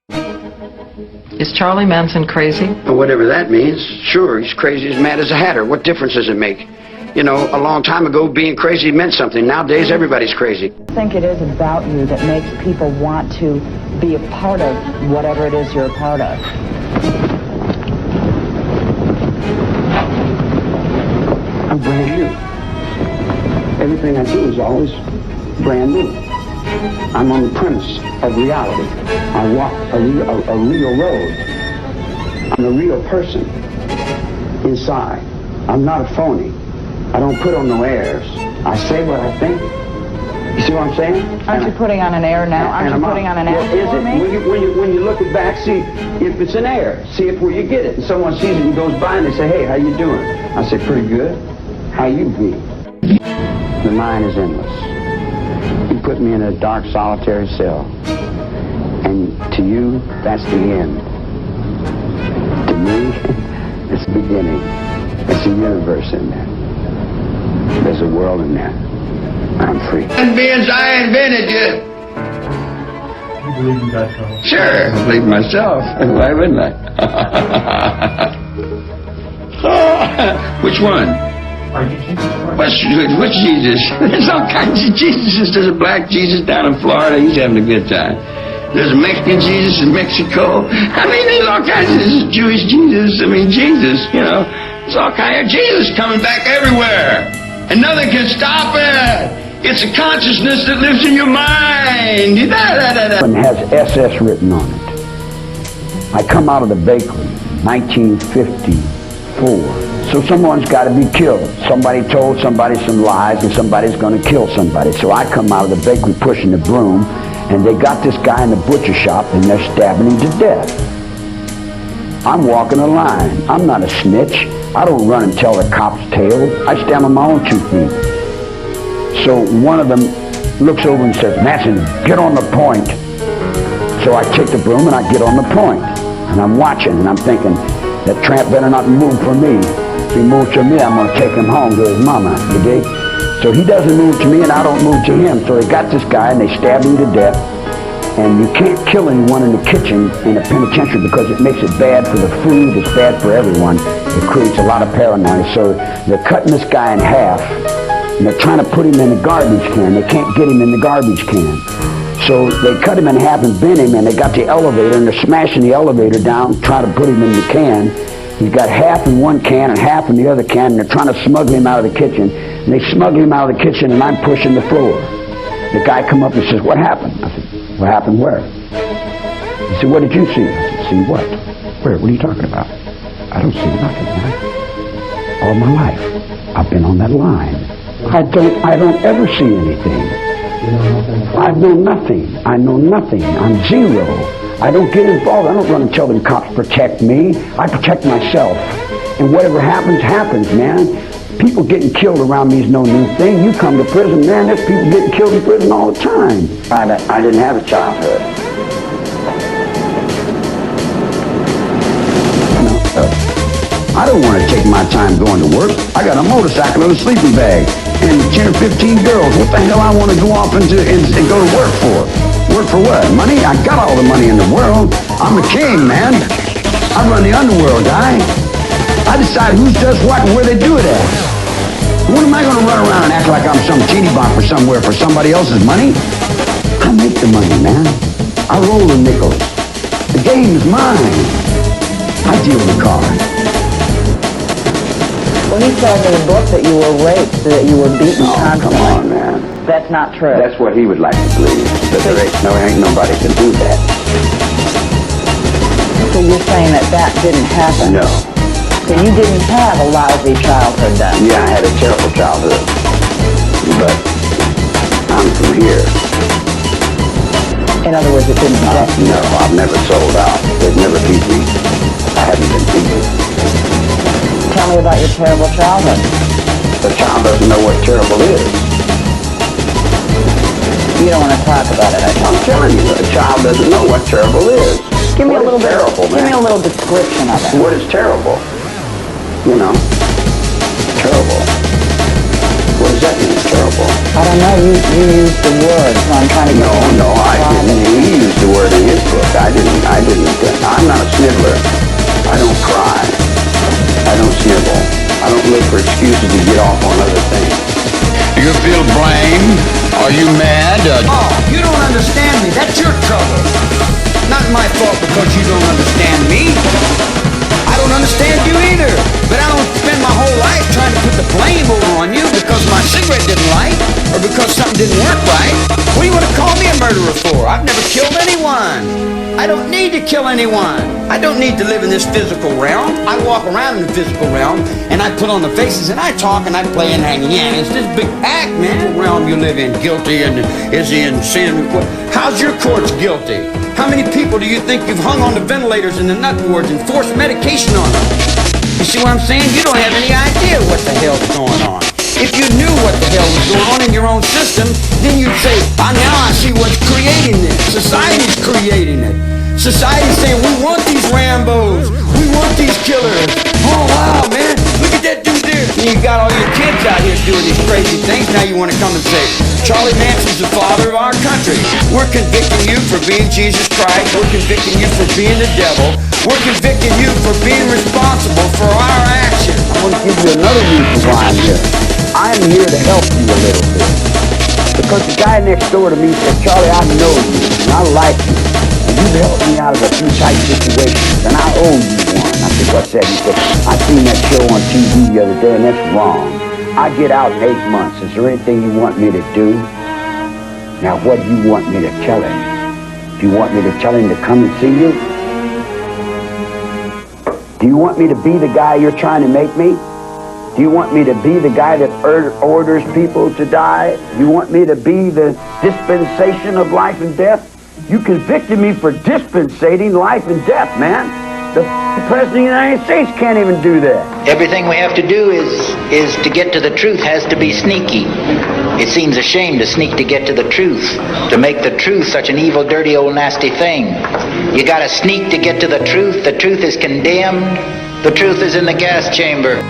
Is Charlie Manson crazy? Well, whatever that means. Sure, he's crazy as mad as a hatter. What difference does it make? You know, a long time ago, being crazy meant something. Nowadays, everybody's crazy. I think it is about you that makes people want to be a part of whatever it is you're a part of. I'm brand new. Everything I do is always brand new. I'm on the premise of reality. I walk a real road. I'm a real person inside. I'm not a phony. I don't put on no airs. I say what I think. You see what I'm saying? Aren't you putting on an air now? Aren't you putting on an air for me? When you look it back, see if it's an air. See if where you get it. And someone sees it and goes by and they say, hey, how you doing? I say, pretty good. How you be? The mind is endless. You put me in a dark, solitary cell. And to you, that's the end. To me, it's the beginning. It's a universe in there. There's a world in there. I'm free. And beings I invented you. You believe in God, Charlie? Sure, I believe myself. Why wouldn't I? Which one? Are you Jesus Christ? Which Jesus? There's all kinds of Jesuses. There's a black Jesus down in Florida. He's having a good time. There's a Mexican Jesus in Mexico. I mean, there's all kinds of there's a Jewish Jesus. I mean, Jesus, you know. There's all kinds of Jesus coming back everywhere. And nothing can stop it. It's a consciousness that lives in your mind. And has SS written on it. I come out of the bakery, 1954. So someone's got to be killed. Somebody told somebody some lies and somebody's going to kill somebody. So I come out of the bakery pushing the broom, and they got this guy in the butcher shop and they're stabbing him to death. I'm walking a line. I'm not a snitch. I don't run and tell the cops tales. I stand on my own 2 feet. So one of them looks over and says, Manson, get on the point. So I take the broom and I get on the point. And I'm watching and I'm thinking, that tramp better not move for me. If he moves to me, I'm going to take him home to his mama, you dig? So he doesn't move to me and I don't move to him. So they got this guy and they stab him to death. And you can't kill anyone in the kitchen in a penitentiary because it makes it bad for the food, it's bad for everyone. It creates a lot of paranoia. So they're cutting this guy in half and they're trying to put him in the garbage can. They can't get him in the garbage can. So they cut him in half and bend him, and they got the elevator and they're smashing the elevator down, trying to put him in the can. He's got half in one can and half in the other can, and they're trying to smuggle him out of the kitchen. And they smuggle him out of the kitchen and I'm pushing the floor. The guy come up and says, what happened? I said, what happened where? He said, what did you see? I said, see what? Where? What are you talking about? I don't see nothing, man. All my life, I've been on that line. I don't ever see anything. I know nothing. I know nothing. I'm zero. I don't get involved. I don't run and tell them cops protect me. I protect myself. And whatever happens, happens, man. People getting killed around me is no new thing. You come to prison, man, there's people getting killed in prison all the time. I didn't have a childhood. I don't want to take my time going to work. I got a motorcycle and a sleeping bag and 10 or 15 girls. What the hell I want to go off and go to work for? Work for what? Money? I got all the money in the world. I'm a king, man. I run the underworld, guy. I decide who does what and where they do it at. When am I going to run around and act like I'm some teeny bopper somewhere for somebody else's money? I make the money, man. I roll the nickels. The game is mine. I deal the cards. Well, he said in the book that you were raped, that you were beaten constantly. Come on, man. That's not true. That's what he would like to believe. But there ain't nobody can do that. So you're saying that didn't happen? No. So you didn't have a lousy childhood then? Yeah, I had a terrible childhood. But I'm from here. In other words, it didn't happen? No, I've never sold out. They've never beat me. I haven't been beaten. Tell me about your terrible childhood. The child doesn't know what terrible is. You don't want to talk about it, I think. I'm telling you, a child doesn't know what terrible is. Give me a little terrible, Give me a little description of it. What is terrible? You know, terrible. What does that mean, terrible? I don't know. You used the word, so I'm trying to get No, I didn't. He used the word in his book. I didn't excuses to get off on other things. You feel blamed? Are you mad? Oh, you don't understand me. That's your trouble. Not my fault because you don't understand me. I don't understand you either. But I don't spend my whole life trying to put the blame over on you because my cigarette didn't light or because something didn't work right. What do you want to call me a murderer for? I've never killed anyone. I don't need to kill anyone. I don't need to live in this physical realm. I walk around in the physical realm and I put on the faces and I talk and I play and hang. Yeah, it's this big act, man. What realm you live in? Guilty and is he in sin? How's your courts guilty? How many people do you think you've hung on the ventilators and the nut wards and forced medication on them? You see what I'm saying? You don't have any idea what the hell's going on. If you knew what the hell was going on in your own system, then you'd say, now I see what's creating this. Society's creating it. Society's saying, we want these Rambos. We want these killers. Oh, wow, man. Look at that dude there. And you got all your kids out here doing these crazy things. Now you want to come and say, Charlie Manson's the father of our country. We're convicting you for being Jesus Christ. We're convicting you for being the devil. We're convicting you for being responsible for our actions. I want to give you another reason why I'm here. I'm here to help you a little bit. Because the guy next door to me said, Charlie, I know you, and I like you. And you've helped me out of a few tight situations, and I owe you one. I think I said, he said, I seen that show on TV the other day, and that's wrong. I get out in 8 months. Is there anything you want me to do? Now, what do you want me to tell him? Do you want me to tell him to come and see you? Do you want me to be the guy you're trying to make me? Do you want me to be the guy that orders people to die? You want me to be the dispensation of life and death? You convicted me for dispensating life and death, man. The President of the United States can't even do that. Everything we have to do is to get to the truth has to be sneaky. It seems a shame to sneak to get to the truth, to make the truth such an evil, dirty, old, nasty thing. You gotta sneak to get to the truth. The truth is condemned. The truth is in the gas chamber.